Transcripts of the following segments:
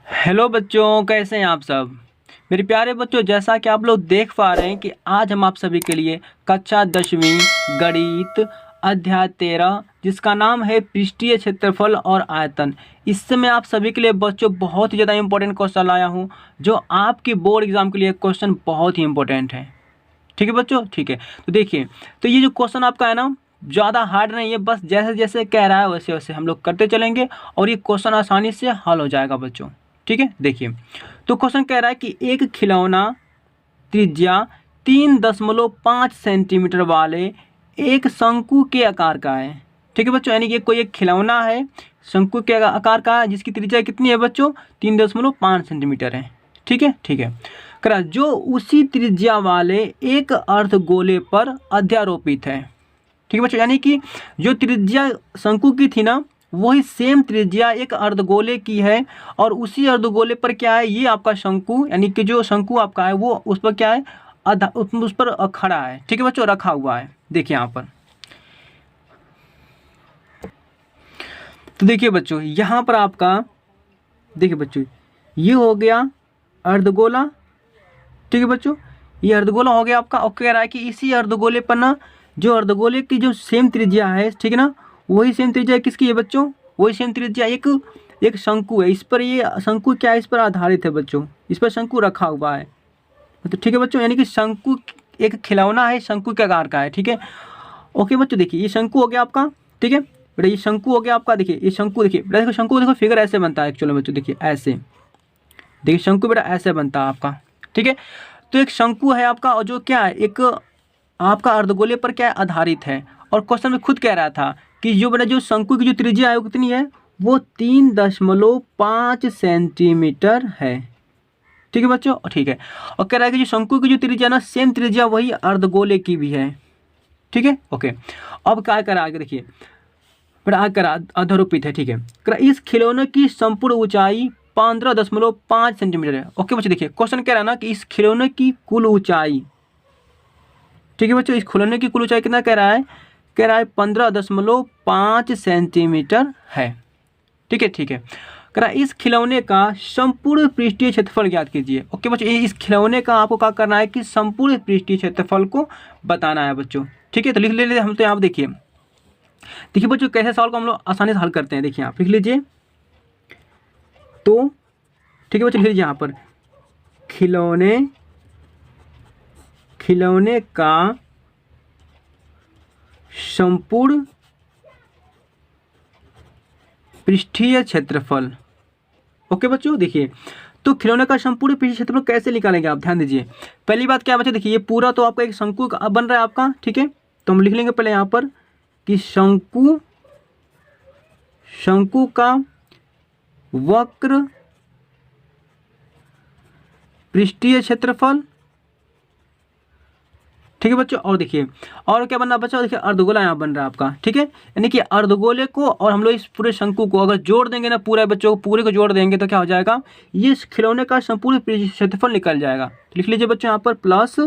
Hello बच्चों, कैसे हैं आप सब। मेरे प्यारे बच्चों, जैसा कि आप लोग देख पा रहे हैं कि आज हम आप सभी के लिए कक्षा 10वीं गणित अध्याय 13 जिसका नाम है पृष्ठीय क्षेत्रफल और आयतन। इससे मैं आप सभी के लिए बच्चों बहुत ही ज़्यादा इंपॉर्टेंट क्वेश्चन लाया हूँ जो आपकी बोर्ड एग्जाम के लिए क्वेश्चन बहुत ही इंपॉर्टेंट है। ठीक है बच्चों, ठीक है। तो देखिए, तो ये जो क्वेश्चन आपका है ना, ज़्यादा हार्ड नहीं है, बस जैसे जैसे कह रहा है वैसे वैसे हम लोग करते चलेंगे और ये क्वेश्चन आसानी से हल हो जाएगा बच्चों। ठीक है, देखिए तो क्वेश्चन कह रहा है कि एक खिलौना त्रिज्या 3.5 सेंटीमीटर वाले एक शंकु के आकार का है। ठीक है बच्चों, यानी कि कोई एक खिलौना है शंकु के आकार का है जिसकी त्रिज्या कितनी है बच्चों, 3.5 सेंटीमीटर है। ठीक है, ठीक है। करा जो उसी त्रिज्या वाले एक अर्धगोले पर अध्यारोपित है। ठीक है बच्चों, यानी कि जो त्रिज्या शंकु की थी ना, वही सेम त्रिज्या एक अर्धगोले की है और उसी अर्धगोले पर क्या है, ये आपका शंकु, यानी कि जो शंकु आपका है वो उस पर क्या है, उस पर खड़ा है। ठीक है बच्चों, रखा हुआ है। देखिए यहाँ पर, तो देखिए बच्चों यहाँ पर आपका, देखिए बच्चों ये हो गया अर्धगोला। ठीक है बच्चों, ये अर्धगोला हो गया आपका। और कह रहा है कि इसी अर्धगोले पर ना, जो अर्धगोले की जो सेम त्रिज्या है, ठीक है ना, वही सेम त्रिज्या किसकी है बच्चों, वही सेम त्रिज्या एक एक शंकु है। इस पर ये शंकु क्या है, इस पर आधारित है बच्चों, इस पर शंकु रखा हुआ है। तो ठीक है बच्चों, यानी कि शंकु एक खिलौना है, शंकु के आकार का है। ठीक है, ओके बच्चों, देखिए ये शंकु हो गया आपका। ठीक है बेटा, ये शंकु हो गया आपका। देखिए ये शंकु, देखिए बेटा, देखो शंकु, देखो फिगर ऐसे बनता है एक्चुअली बच्चों। देखिए ऐसे, देखिए शंकु बेटा ऐसे बनता है आपका। ठीक है, तो एक शंकु है आपका और जो क्या है, एक आपका अर्धगोले पर क्या है, आधारित है। और क्वेश्चन में खुद कह रहा था कि जो बेटा जो शंकु की जो त्रिज्या है वो कितनी है, वो 3.5 सेंटीमीटर है। ठीक है बच्चों, ठीक है। और कह रहा है कि जो शंकु की जो त्रिज्या ना, सेम त्रिज्या वही अर्धगोले की भी है। ठीक है, ओके। अब क्या करा आगे, देखिए बेटा आगे करा अधरोपित है। ठीक है, करा इस खिलौने की संपूर्ण ऊंचाई 15.5 सेंटीमीटर है। ओके बच्चों, देखिए क्वेश्चन कह रहा है ना कि इस खिलौने की कुल ऊंचाई, ठीक है बच्चों, इस खिलौने की कुल ऊंचाई कितना कह रहा है, कह रहा है 15.5 सेंटीमीटर है। ठीक है, ठीक है। कह रहा है इस खिलौने का संपूर्ण पृष्ठीय क्षेत्रफल ज्ञात कीजिए। ओके बच्चों, इस खिलौने का आपको क्या करना है कि संपूर्ण पृष्ठीय क्षेत्रफल को बताना है बच्चों। ठीक है, तो लिख ले हम। तो यहाँ देखिए, देखिए बच्चों कैसे सवाल को हम लोग आसानी से हल करते हैं। देखिए आप लिख लीजिए तो, ठीक है बच्चों, लिख लीजिए यहाँ पर खिलौने खिलौने का संपूर्ण पृष्ठीय क्षेत्रफल। ओके बच्चों, देखिए तो खिलौने का संपूर्ण पृष्ठीय क्षेत्रफल कैसे निकालेंगे आप, ध्यान दीजिए। पहली बात क्या बच्चों, देखिए ये पूरा तो आपका एक शंकु बन रहा है आपका। ठीक है, तो हम लिख लेंगे पहले यहाँ पर कि शंकु का वक्र पृष्ठीय क्षेत्रफल। ठीक है बच्चों, और देखिए और क्या बन रहा है बच्चों, देखिए अर्धगोला यहाँ बन रहा है आपका। ठीक है, यानी कि अर्धगोले को और हम लोग इस पूरे शंकु को अगर जोड़ देंगे ना, पूरे बच्चों को पूरे को जोड़ देंगे तो क्या हो जाएगा, ये इस खिलौने का संपूर्ण क्षेत्रफल निकल जाएगा। तो लिख लीजिए बच्चों यहाँ पर प्लस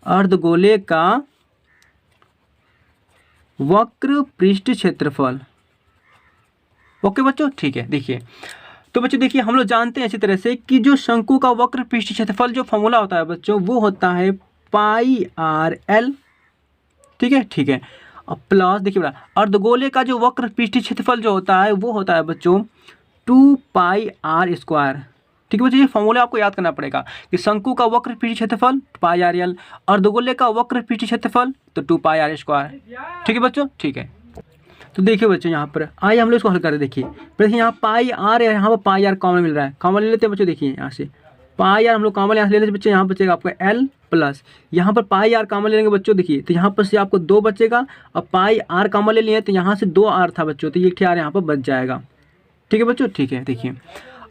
अर्धगोले का वक्र पृष्ठ क्षेत्रफल। ओके बच्चों, ठीक है। देखिए तो बच्चों देखिए हम लोग जानते हैं इसी तरह से कि जो शंकु का वक्र पृष्ठ क्षेत्रफल जो फॉर्मूला होता है बच्चों, वो होता है πr_l। ठीक है, ठीक है। अब प्लस देखिए बेटा अर्धगोले का जो वक्र पृष्ठ क्षेत्रफल जो होता है वो होता है बच्चों 2πr²। ठीक है बच्चों, ये फॉर्मूला आपको याद करना पड़ेगा कि शंकु का वक्र पृष्ठ क्षेत्रफल πr_l, अर्धगोले का वक्र पृष्ठ क्षेत्रफल तो 2πr²। ठीक है बच्चों, ठीक है। तो देखिए बच्चों यहाँ पर आइए हम लोग इसको हल करें। देखिए यहाँ πr है, यहाँ पर πr कॉमन मिल रहा है, कॉमन ले लेते हैं बच्चों। देखिए यहाँ से πr हम लोग कॉमन यहाँ से ले लेते बच्चों, यहाँ बचेगा आपका l प्लस यहाँ पर πr कॉमन ले लेंगे बच्चों। देखिए तो यहाँ पर से आपको 2 बचेगा और πr कॉमन ले लिए तो यहाँ से 2r था बच्चों, तो ये क्या यहाँ पर बच जाएगा। ठीक है बच्चों, ठीक है। देखिए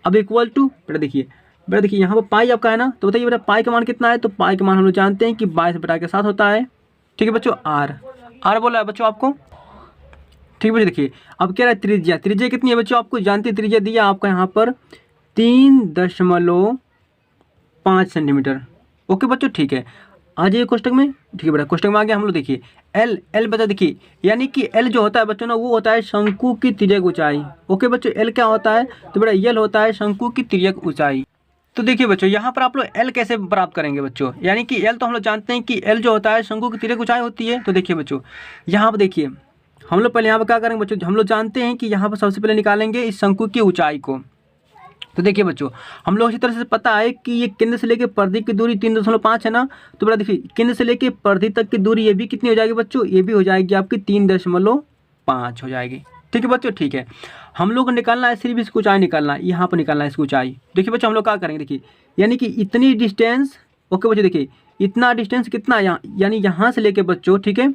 अब इक्वल टू बेटा, देखिए यहाँ पर पाई आपका है ना, तो बताइए बेटा पाई का मान कितना है, तो पाई का मान हम लोग जानते हैं कि 22/7 होता है। ठीक है बच्चों, आर बोला है बच्चों आपको। ठीक है बच्चों, देखिए अब क्या रहा है त्रिज्या कितनी है बच्चों, आपको जानते हैं त्रिज्या दिया आपका यहाँ पर 3.5 सेंटीमीटर। ओके बच्चों, ठीक है। आ जाइए कोष्टक में, ठीक है बेटा, क्वेश्चन में आ गया हम लोग देखिए एल बता देखिए, यानी कि एल जो होता है बच्चों ना वो होता है शंकु की तिर्यक ऊंचाई। ओके बच्चों, एल क्या होता है तो बेटा एल होता है शंकु की तिर्यक ऊंचाई। तो देखिए बच्चों यहाँ पर आप लोग एल कैसे प्राप्त करेंगे बच्चों, यानी कि एल तो हम लोग जानते हैं कि एल जो होता है शंकु की तिर्यक ऊंचाई होती है। तो देखिए बच्चों यहाँ पर देखिए हम लोग पहले यहाँ पर क्या करेंगे बच्चों, हम लोग जानते हैं कि यहाँ पर सबसे पहले निकालेंगे इस शंकु की ऊंचाई को। तो देखिए बच्चों हम लोग इसी तरह से पता है कि ये केंद्र से लेकर परिधि की दूरी 3.5 है ना, तो बड़ा देखिए केंद्र से लेकर परिधि तक की दूरी ये भी कितनी हो जाएगी बच्चों, ये भी हो जाएगी आपकी 3.5 हो जाएगी। ठीक है बच्चों, ठीक है। हम लोग को निकालना है सिर्फ इसकी ऊंचाई निकालना है, यहाँ पर निकालना है इसकी ऊंचाई। देखिए बच्चों हम लोग क्या करेंगे देखिए, यानी कि इतनी डिस्टेंस, ओके बच्चों देखिए इतना डिस्टेंस कितना यहाँ, यानी यहाँ से लेके बच्चों ठीक है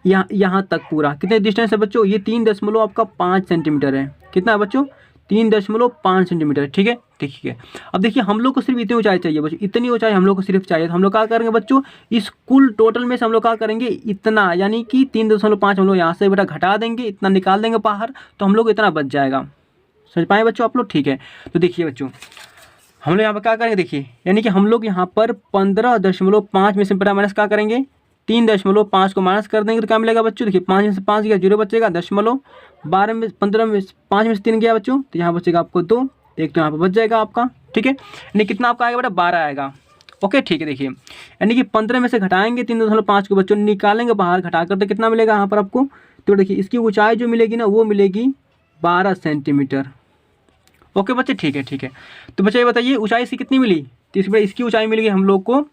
यहाँ तक पूरा कितने डिस्टेंस है बच्चों, ये 3.5 सेंटीमीटर है। कितना है बच्चों, 3.5 सेंटीमीटर। ठीक है ठीक है। अब देखिए हम लोग को सिर्फ इतनी ऊंचाई चाहिए बच्चों, इतनी ऊंचाई हम लोग को सिर्फ चाहिए। तो हम लोग क्या करेंगे बच्चों, इस कुल टोटल में से हम लोग क्या करेंगे इतना, यानी कि 3.5 हम लोग यहाँ से बेटा घटा देंगे, इतना निकाल देंगे बाहर, तो हम लोग इतना बच जाएगा। समझ पाए बच्चों आप लोग, ठीक है। तो देखिए बच्चों हम लोग यहाँ पर क्या करेंगे देखिए, यानी कि हम लोग यहाँ पर 15.5 में से बेटा माइनस क्या करेंगे, 3.5 को माइनस कर देंगे तो क्या मिलेगा बच्चों, देखिए 5 में से 5 गया 0 बचेगा, 12 में 15 में 5 में से 3 गया बच्चों, तो यहाँ बचेगा आपको 2, एक तो यहाँ पर बच जाएगा आपका। ठीक है, यानी कितना आपका आएगा बेटा 12 आएगा। ओके ठीक है, देखिए यानी कि 15 में से घटाएंगे 3.5 को बच्चों, निकालेंगे बाहर घटा कर, तो कितना मिलेगा यहाँ पर आपको, तो देखिए इसकी ऊंचाई जो मिलेगी ना वो मिलेगी 12 सेंटीमीटर। ओके बच्चे, ठीक है ठीक है। तो बच्चे ये बताइए ऊंचाई इसकी कितनी मिली, तो इसकी ऊंचाई मिलेगी हम लोग को,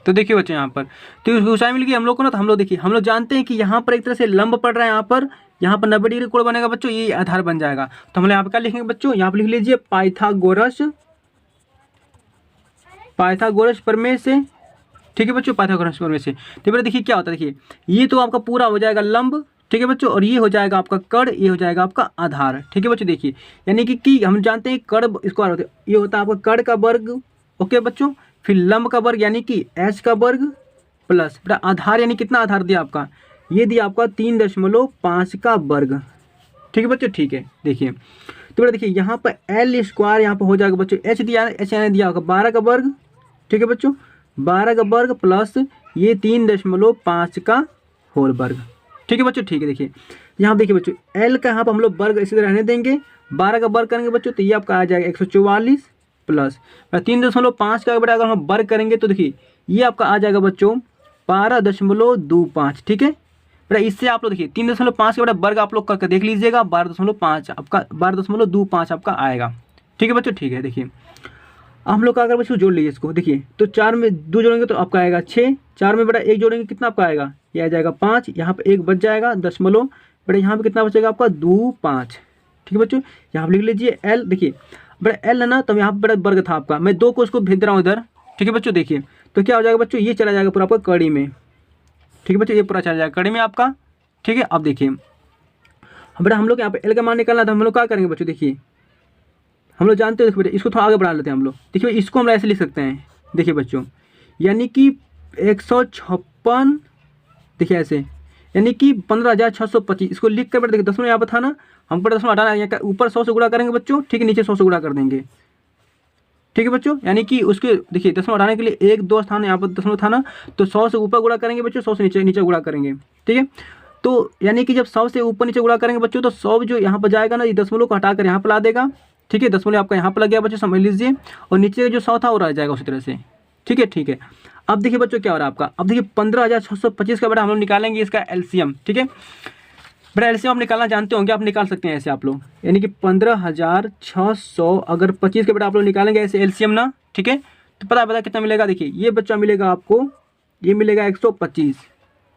तो देखिए बच्चे यहाँ पर तो ऊंचाई मिल गई हम लोग को ना, तो हम लोग देखिए हम लोग जानते हैं कि यहाँ पर एक तरह से लंब पड़ रहा है, यहाँ पर 90 डिग्री कोण बनेगा बच्चों, ये आधार बन जाएगा। तो हम लोग यहाँ पर क्या लिखेंगे बच्चों, यहाँ पर लिख लीजिए पाइथागोरस प्रमेय से। ठीक है बच्चों, पाइथागोरस प्रमेय से। तो बेटा देखिए क्या होता है, देखिए ये तो आपका पूरा हो जाएगा लंब, ठीक है बच्चों, और ये हो जाएगा आपका कर्ण, ये हो जाएगा आपका आधार। ठीक है बच्चों, देखिए यानी कि हम जानते हैं कर्ण स्क्वायर ये होता है आपका कर्ण का वर्ग। ओके बच्चों, फिर लंब का वर्ग यानी कि एच का वर्ग प्लस बेटा आधार, यानी कितना आधार दिया आपका, ये दिया आपका 3.5 का वर्ग। ठीक है बच्चों, ठीक है। देखिए तो बेटा देखिए यहाँ पर एल स्क्वायर यहाँ पर हो जाएगा बच्चों, एच दिया, एच यानी दिया होगा 12 का वर्ग। ठीक है बच्चों, 12 का वर्ग प्लस ये 3.5 का होल वर्ग। ठीक है बच्चों, ठीक है। देखिए यहाँ देखिए बच्चों एल का यहाँ पर हम लोग वर्ग इसी तरह रहने देंगे, 12 का वर्ग करेंगे बच्चों तो ये आपका आ जाएगा 144 प्लस 3.5 का बेटा अगर हम वर्ग करेंगे तो देखिए ये आपका आ जाएगा बच्चों 12.25। ठीक है बेटा, इससे आप लोग देखिए 3.5 का बेटा वर्ग आप लोग करके देख लीजिएगा, 12.5 आपका 12.25 आपका आएगा। ठीक है बच्चों, ठीक है। देखिए हम लोग का अगर बच्चों जोड़ लीजिए इसको, देखिए तो 4 में 2 जोड़ेंगे तो आपका आएगा 6, 4 में बेटा 1 जोड़ेंगे कितना आपका आएगा, ये आ जाएगा 5, यहाँ पे 1 बच जाएगा दशमलव, बेटा यहाँ पे कितना बचेगा आपका 2.5। ठीक है बच्चों, यहाँ पर लिख लीजिए एल, देखिए बेटा एल है ना, तो यहाँ पर बेटा वर्ग था आपका, मैं 2 को उसको भेज रहा हूँ इधर। ठीक है बच्चों, देखिए तो क्या हो जाएगा बच्चों, ये चला जाएगा पूरा आपका कड़ी में। ठीक है बच्चों, ये पूरा चला जाएगा कड़ी में आपका। ठीक है, अब देखिए बेटा हम लोग यहाँ पे एल का मान निकालना था, हम लोग क्या करेंगे बच्चों, देखिए हम लोग जानते हैं, देखो बेटा इसको थोड़ा आगे बढ़ा लेते हैं हम लोग। देखिए इसको हम ऐसे लिख सकते हैं, देखिए बच्चों यानी कि 156, देखिए ऐसे यानी कि 15,625, इसको लिख कर बेटा देखिए दशमलव यहाँ पर था ना, हम पर दशमलव हटाना है, ऊपर 100 से गुणा करेंगे बच्चों, ठीक है, नीचे 100 से गुणा कर देंगे। ठीक है बच्चों, यानी कि उसके देखिए दशमलव हटाने के लिए 1 2 स्थान यहाँ पर दशमलव था ना, तो 100 से ऊपर गुणा करेंगे बच्चों, 100 से नीचे गुणा करेंगे। ठीक है, तो यानी कि जब 100 से ऊपर नीचे गुणा करेंगे बच्चों तो 100 जो यहाँ पर जाएगा ना, ये दशमलव को हटाकर यहाँ पर ला देगा। ठीक है, दशमलव आपका यहाँ पर लग गया बच्चों, समझ लीजिए, और नीचे जो 100 था वो रह जाएगा उसी तरह से। ठीक है, ठीक है। अब देखिए बच्चों क्या हो रहा है आपका, अब देखिए 15,625 का बेटा हम लोग निकालेंगे इसका एलसीएम। ठीक है बेटा, एलसीएम आप निकालना जानते होंगे, आप निकाल सकते हैं ऐसे आप लोग, यानी कि 15,600 अगर 25 का बेटा आप लोग निकालेंगे ऐसे एलसीएम ना, ठीक है, तो पता कितना मिलेगा, देखिए ये बच्चा मिलेगा आपको, ये मिलेगा 125।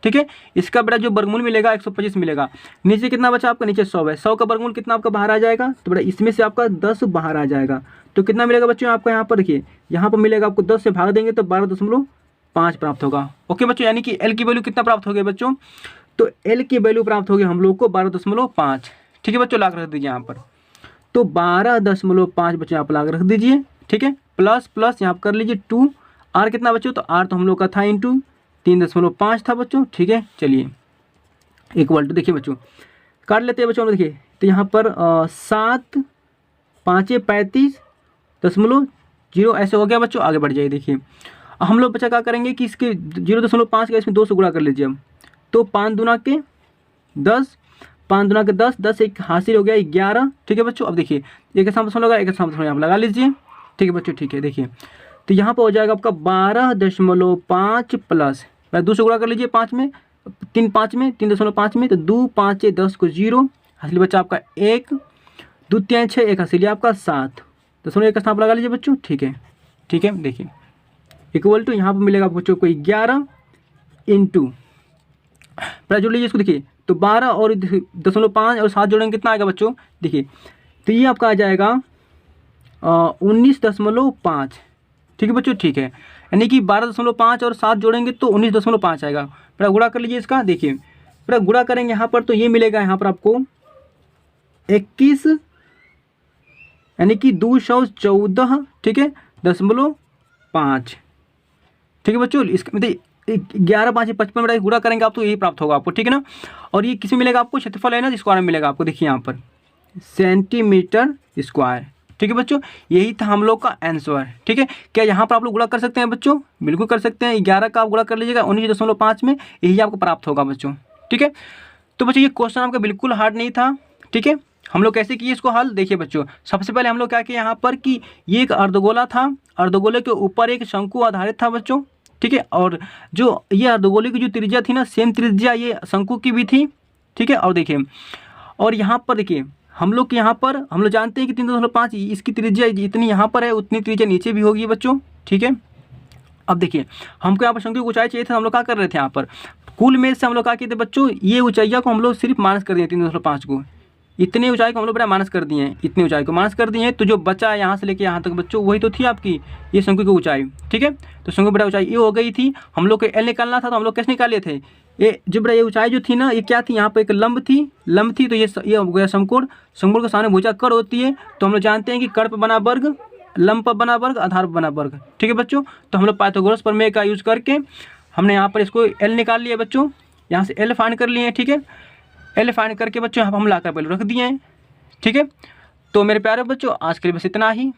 ठीक है, इसका बेटा जो वर्गमूल मिलेगा 125 मिलेगा। नीचे कितना बचा आपका, नीचे 100 है, 100 का वर्गमूल कितना आपका बाहर आ जाएगा, तो बेटा इसमें से आपका 10 बाहर आ जाएगा, तो कितना मिलेगा बच्चों आपका यहाँ पर, देखिए यहाँ पर मिलेगा आपको 10 से भाग देंगे तो 12.5 प्राप्त होगा। ओके बच्चों, यानी कि एल की वैल्यू कितना प्राप्त हो गया बच्चों, तो एल की वैल्यू प्राप्त होगी हम लोग को 12.5। ठीक है बच्चों, लाख रख दीजिए यहाँ पर, तो 12.5 बच्चों यहाँ पर लाख रख दीजिए। ठीक है, प्लस प्लस यहाँ पर कर लीजिए 2, आर कितना बच्चों, तो आर तो हम लोग का था इंटू 3.5 था बच्चों। ठीक है, चलिए इक्वल टू, देखिए बच्चों काट लेते हैं बच्चों, देखिए तो यहाँ पर 7 5 35.0 ऐसे हो गया बच्चों। आगे बढ़ जाइए, देखिए हम लोग बच्चा क्या करेंगे कि इसके 0.5 का इसमें 2 से गुणा कर लीजिए हम, तो 5 दूना के 10, 5 दूना के 10, 10 एक हासिल हो गया 11। ठीक है बच्चों, अब देखिए एक के साथ दशमलव लगा, एक के साथ दशमलव यहाँ पर लगा लीजिए। ठीक है बच्चों, ठीक है, देखिए तो यहाँ पर हो जाएगा आपका 12.5 प्लस 2 से गुणा कर लीजिए 5 में, 3 5 में, 3.5 में, तो 2 5 10 को 0, हासिल बच्चा आपका 1, 2 3 6, एक हासिल आपका 7, दशमलव एक का स्थान लगा लीजिए बच्चों। ठीक है, ठीक है, देखिए इक्वल टू यहाँ पर मिलेगा बच्चों को 11 इंटू, पहले जोड़ लीजिए इसको, देखिए तो 12 और 0.5 और 7 जोड़ेंगे कितना आएगा बच्चों, देखिए तो ये आपका आ जाएगा 19.5। ठीक है बच्चों, ठीक है, यानी कि 12.5 और 7 जोड़ेंगे तो 19.5 आएगा। पहले गुणा कर लीजिए इसका, देखिए पहले गुणा करेंगे यहाँ पर तो ये मिलेगा यहाँ पर आपको 21, यानी कि 214, ठीक है, 0.5। ठीक है बच्चों, इसका मतलब 11 5 55 में गुणा करेंगे आप तो यही प्राप्त होगा आपको। ठीक है ना, और ये किस में मिलेगा आपको, क्षेत्रफल है ना, स्क्वायर में मिलेगा आपको, देखिए यहाँ पर सेंटीमीटर स्क्वायर। ठीक है बच्चों, यही था हम लोग का आंसर। ठीक है, क्या यहाँ पर आप लोग गुणा कर सकते हैं बच्चों, बिल्कुल कर सकते हैं, 11 का आप गुणा कर लीजिएगा 19.5 में, यही आपको प्राप्त होगा बच्चों। ठीक है, तो बच्चों ये क्वेश्चन आपका बिल्कुल हार्ड नहीं था। ठीक है, हम लोग कैसे किए इसको हल, देखिए बच्चों सबसे पहले हम लोग क्या किए यहाँ पर कि ये एक अर्धगोला था, अर्धगोले के ऊपर एक शंकु आधारित था बच्चों। ठीक है, और जो ये अर्धगोले की जो त्रिज्या थी ना, सेम त्रिज्या ये शंकु की भी थी। ठीक है, और देखिए और यहाँ पर देखिए हम लोग यहाँ पर हम लोग जानते हैं कि 3.5 इसकी त्रिज्या इतनी यहाँ पर है, उतनी त्रिज्या नीचे भी होगी बच्चों। ठीक है, अब देखिए हमको यहाँ पर शंकु की ऊंचाई चाहिए था, हम लोग क्या कर रहे थे यहाँ पर कुल में से हम लोग क्या किए थे बच्चों, ये ऊंचाइया को हम लोग सिर्फ माइनस कर दिए 3.5 को, इतनी ऊंचाई को हम लोग बड़ा माइनस कर दिए हैं, इतनी ऊंचाई को माइनस कर दिए हैं, तो जो बचा है यहाँ से लेके यहाँ तक बच्चों वही तो थी आपकी ये शंकु की ऊंचाई। ठीक है, तो शंकु बड़ा ऊंचाई ये हो गई थी, हम लोग को एल निकालना था, तो हम लोग कैसे निकाले थे, ये जो बड़ा ये ऊंचाई जो थी ना, ये क्या थी, यहाँ पर एक लंब थी, तो ये हो गया समकोण, समकोण के सामने भुजा कर्ण होती है, तो हम लोग जानते हैं कि कर्ण पर बना वर्ग, लंब पर बना वर्ग, आधार पर बना वर्ग। ठीक है बच्चों, तो हम लोग पाइथागोरस प्रमेय का यूज करके हमने यहाँ पर इसको एल निकाल लिया बच्चों, यहाँ से एल फाइंड कर लिए हैं। ठीक है, एल फाइंड करके बच्चों यहाँ पर हम लाकर पहले रख दिए हैं। ठीक है, तो मेरे प्यारे बच्चों आज के लिए बस इतना ही,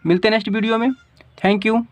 मिलते हैं नेक्स्ट वीडियो में। Thank you.